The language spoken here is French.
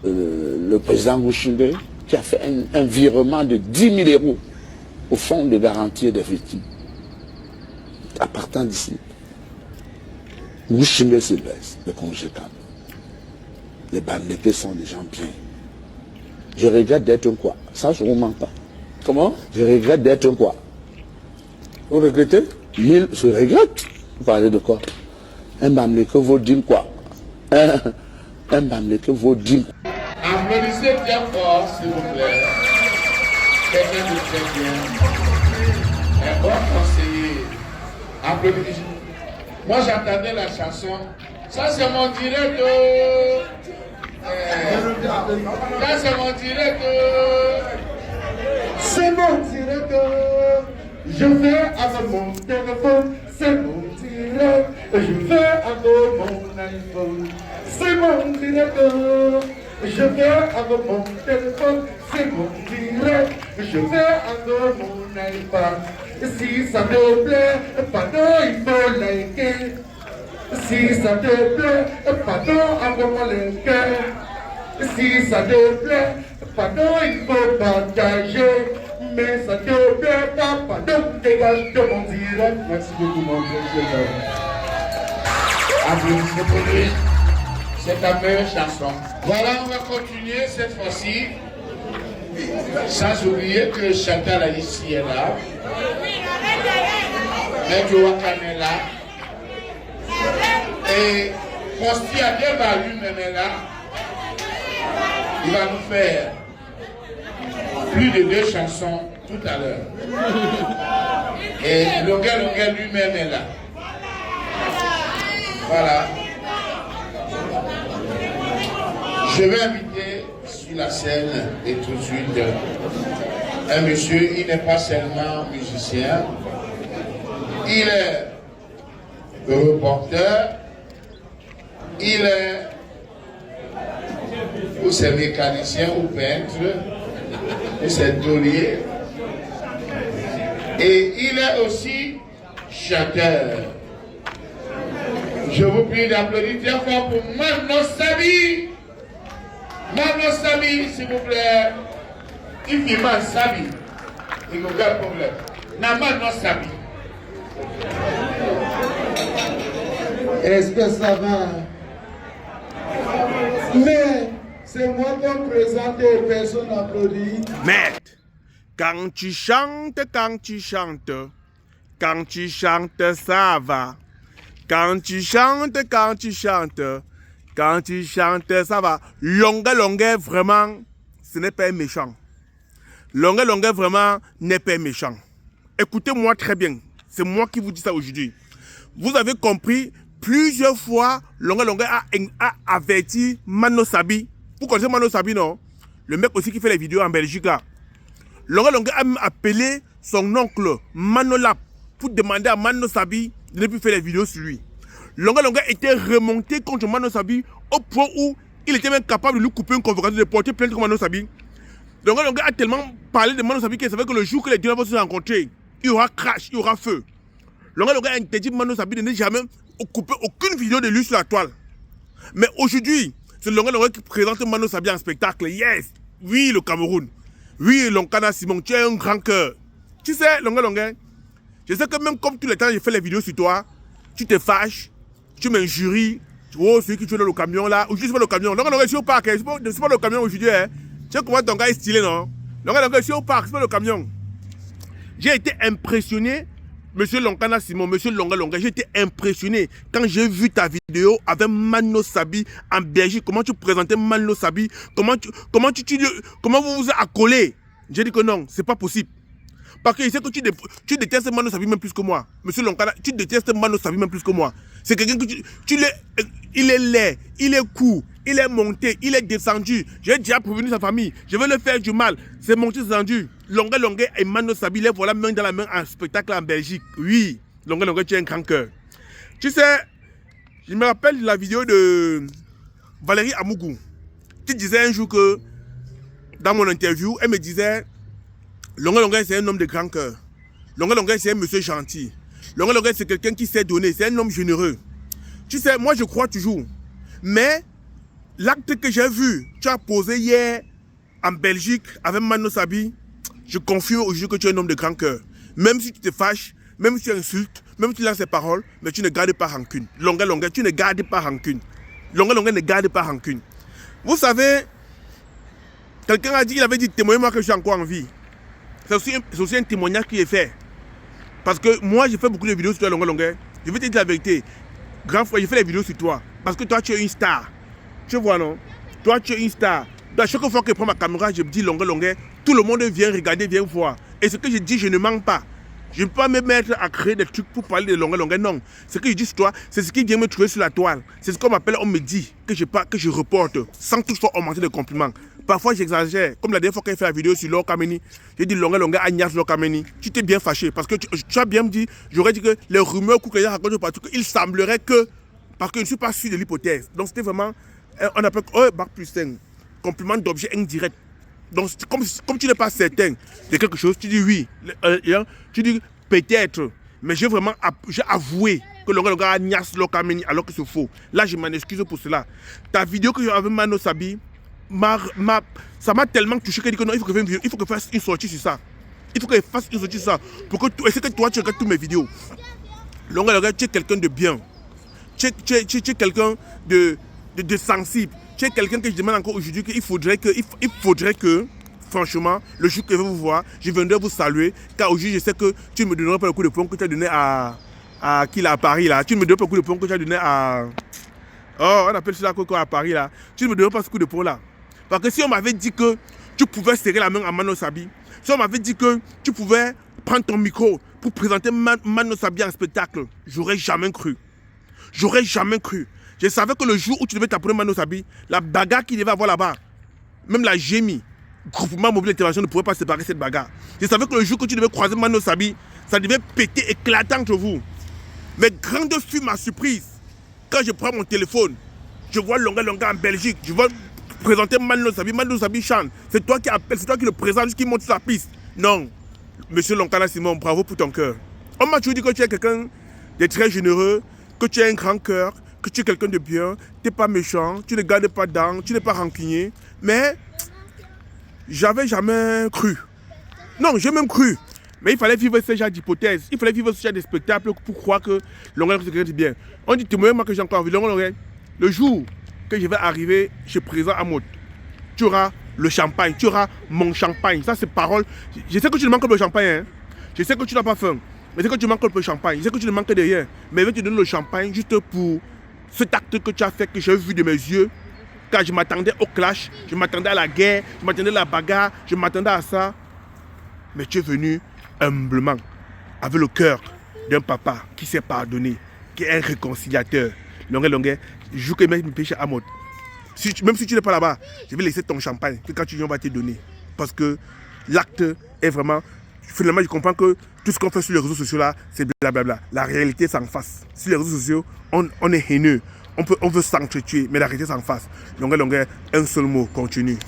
le président Gouchimbe qui a fait un virement de 10 000 euros au fonds de garantie des victimes. À partant d'ici, Gouchimbe se blesse, le conséquent. Les Bamileke sont des gens bien. Je regrette d'être un quoi? Ça, je ne vous mens pas. Comment? Je regrette d'être un quoi? Vous regrettez? Je regrette. Vous parlez de quoi? Un Bamileke vaut 10 quoi? Un Bamileke vaut 10. Applaudissez bien fort, s'il vous plaît. Quelqu'un de très bien. Un bon conseiller. Applaudissez. Moi, j'entendais la chanson. Ça, c'est mon direct. Là, c'est mon direct. C'est mon direct. Je fais avec mon téléphone. C'est mon direct. Je fais avec mon iPhone. C'est mon direct. Je fais avec mon téléphone. C'est mon direct. Je fais avec mon iPad. Si ça te plaît, pardon, il faut liker. Si ça te plaît, pardon, envoie-moi le cœur. Si ça te plaît, pardon, il faut partager. Mais ça te plaît pas, pardon, dégage de mon direct. Merci beaucoup, mon président. Applaudissez pour lui. C'est ta meilleure chanson. Voilà, on va continuer cette fois-ci. Sans oublier que Chantal Alici est là. Maître Wakam est là. Et Consti Adeba lui-même est là. Il va nous faire plus de 2 chansons tout à l'heure. Et Longuet lui-même est là. Voilà. Je vais inviter sur la scène et tout de suite un monsieur, il n'est pas seulement musicien, il est reporter, il est ou c'est mécanicien ou peintre, ou c'est taulier, et il est aussi chanteur. Je vous prie d'applaudir très fort pour Mano Sabi. Mano Sabi, s'il vous plaît. Il fait mal Sabi. Il nous garde problème. Mano Sabi. Est-ce que ça va? Mais c'est moi qui présente et personne n'applaudit. Merde, quand tu chantes, ça va. Quand tu chantes, ça va. Longuet, vraiment, ce n'est pas méchant. Longuet, vraiment, n'est pas méchant. Écoutez-moi très bien. C'est moi qui vous dis ça aujourd'hui. Vous avez compris, plusieurs fois, Longuet a averti Mano Sabi. Vous connaissez Mano Sabi, non? Le mec aussi qui fait les vidéos en Belgique, là. Longuet a appelé son oncle Mano Lap pour demander à Mano Sabi de ne plus faire les vidéos sur lui. Longuet était remonté contre Mano Sabi au point où il était même capable de lui couper une convocation, de porter plainte contre Mano Sabi. Longuet a tellement parlé de Mano Sabi qu'il savait que le jour que les deux vont se rencontrer, il y aura crash, il y aura feu. Longuet a interdit Mano Sabi de ne jamais couper aucune vidéo de lui sur la toile. Mais aujourd'hui, c'est Longuet qui présente Mano Sabi en spectacle. Yes! Oui, le Cameroun. Oui, Lonkana Simon, tu as un grand cœur. Tu sais, Longuet, je sais que même comme tous les temps, j'ai fait les vidéos sur toi, tu te fâches, tu m'injuries. Oh, celui qui tue dans le camion là, aujourd'hui c'est pas le camion. Longuet, je suis au parc, c'est pas le camion aujourd'hui. Hein. Tu sais comment ton gars est stylé, non? Longuet, je suis au parc, c'est pas le camion. J'ai été impressionné, monsieur Lonkana Simon, monsieur Longuet, j'ai été impressionné quand j'ai vu ta vidéo avec Mano Sabi en Belgique. Comment tu présentais Mano Sabi, comment vous vous accolez. J'ai dit que non, c'est pas possible. Parce que je sais que tu détestes Mano Sabi même plus que moi. Monsieur Lonkana, tu détestes Mano Sabi même plus que moi. C'est quelqu'un que il est laid, il est court, il est monté, il est descendu. J'ai déjà prévenu sa famille. Je vais le faire du mal. C'est monté, descendu. Longuet et Mano Sabi, les voilà main dans la main en spectacle en Belgique. Oui, Longuet, tu as un grand cœur. Tu sais, je me rappelle la vidéo de Valérie Amougou. Tu disais un jour que, dans mon interview, elle me disait, Longuet, c'est un homme de grand cœur. Longuet, c'est un monsieur gentil. Longuet, c'est quelqu'un qui sait donner. C'est un homme généreux. Tu sais, moi, je crois toujours. Mais, l'acte que j'ai vu, tu as posé hier en Belgique avec Mano Sabi, je confirme aujourd'hui que tu es un homme de grand cœur. Même si tu te fâches, même si tu insultes, même si tu lances ces paroles, mais tu ne gardes pas rancune. Longueur, tu ne gardes pas rancune. Longueur ne garde pas rancune. Vous savez, quelqu'un a dit, il avait dit, témoignez-moi que je suis encore en vie. C'est aussi un témoignage qui est fait. Parce que moi, j'ai fait beaucoup de vidéos sur toi, longueur. Je vais te dire la vérité. Grand frère, j'ai fait des vidéos sur toi. Parce que toi, tu es une star. Tu vois, non? Toi, tu es une star. À chaque fois que je prends ma caméra, je me dis longueur, tout le monde vient regarder, vient voir. Et ce que je dis, je ne mens pas. Je ne peux pas me mettre à créer des trucs pour parler de longueur, non. Ce que je dis sur toi, c'est ce qui vient me trouver sur la toile. C'est ce qu'on m'appelle, on me dit que je reporte, sans toutefois augmenter de compliments. Parfois, j'exagère. Comme la dernière fois que j'ai fait la vidéo sur Laure Kameni, j'ai dit longueur, Agnès Laure Kameni. Tu t'es bien fâché parce que tu as bien dit, j'aurais dit que les rumeurs que les gens racontent partout, qu'il semblerait que, parce que je ne suis pas sûr de l'hypothèse. Donc, c'était vraiment, on appelle bac plus 5, compliment d'objet indirect. Donc, comme tu n'es pas certain de quelque chose, tu dis oui. Tu dis peut-être. Mais j'ai avoué que le gars a Agnès Laure Kameni alors que c'est faux. Là, je m'en excuse pour cela. Ta vidéo que j'ai avec Mano Sabi, ça m'a tellement touché qu'il dit que non, il faut que je fasse une sortie sur ça. Il faut que je fasse une sortie sur ça. Pour que c'est que toi, tu regardes toutes mes vidéos. Tu es quelqu'un de bien. Tu es quelqu'un de sensible. Tu es quelqu'un que je demande encore aujourd'hui qu'il faudrait que, franchement, le jour que je vais vous voir, je viendrai vous saluer. Car aujourd'hui, je sais que tu ne me donneras pas le coup de poing que tu as donné à qui là, à Paris là. Tu ne me donneras pas le coup de poing que tu as donné à... Oh, on appelle cela quoi à Paris là. Tu ne me donneras pas ce coup de poing là. Parce que si on m'avait dit que tu pouvais serrer la main à Mano Sabi, si on m'avait dit que tu pouvais prendre ton micro pour présenter Mano Sabi en spectacle, j'aurais jamais cru. J'aurais jamais cru. Je savais que le jour où tu devais t'appeler Mano Sabi, la bagarre qu'il devait avoir là-bas, même la GMI, groupement mobile d'intervention, ne pourrait pas séparer cette bagarre. Je savais que le jour que tu devais croiser Mano Sabi, ça devait péter, éclater entre vous. Mais grande fut ma surprise. Quand je prends mon téléphone, je vois longueur en Belgique, je vois présenter Mano Sabi chante. C'est toi qui appelles, c'est toi qui le présente, qui monte sur la piste. Non, monsieur Lonkana Simon, bravo pour ton cœur. On m'a toujours dit que tu es quelqu'un de très généreux, que tu as un grand cœur, que tu es quelqu'un de bien, tu n'es pas méchant, tu ne gardes pas d'âme, tu n'es pas rancunier. Mais j'avais jamais cru. Non, j'ai même cru. Mais il fallait vivre ce genre d'hypothèse. Il fallait vivre ce genre de spectacle pour croire que Longueur c'est quelqu'un de bien. On dit, témoignez-moi que j'ai encore envie. Longueur, le jour que je vais arriver chez Président Amod, tu auras le champagne, tu auras mon champagne. Ça, c'est parole. Je sais que tu ne manques le champagne. Hein. Je sais que tu n'as pas faim. Mais c'est que tu manques le champagne. Je sais que tu ne manques de rien. Mais je vais te donner le champagne juste pour cet acte que tu as fait, que j'ai vu de mes yeux. Car je m'attendais au clash, je m'attendais à la guerre, je m'attendais à la bagarre, je m'attendais à ça. Mais tu es venu humblement, avec le cœur d'un papa qui s'est pardonné, qui est un réconciliateur. Longueur, je joue que mes péchés à mode. Même si tu n'es pas là-bas, je vais laisser ton champagne, que quand tu viens, on va te donner. Parce que l'acte est vraiment... Finalement, je comprends que tout ce qu'on fait sur les réseaux sociaux là, c'est blablabla. La réalité, c'est en face. Sur les réseaux sociaux, on est haineux. On veut s'entretuer, mais la réalité, c'est en face. Longueur, un seul mot, continue.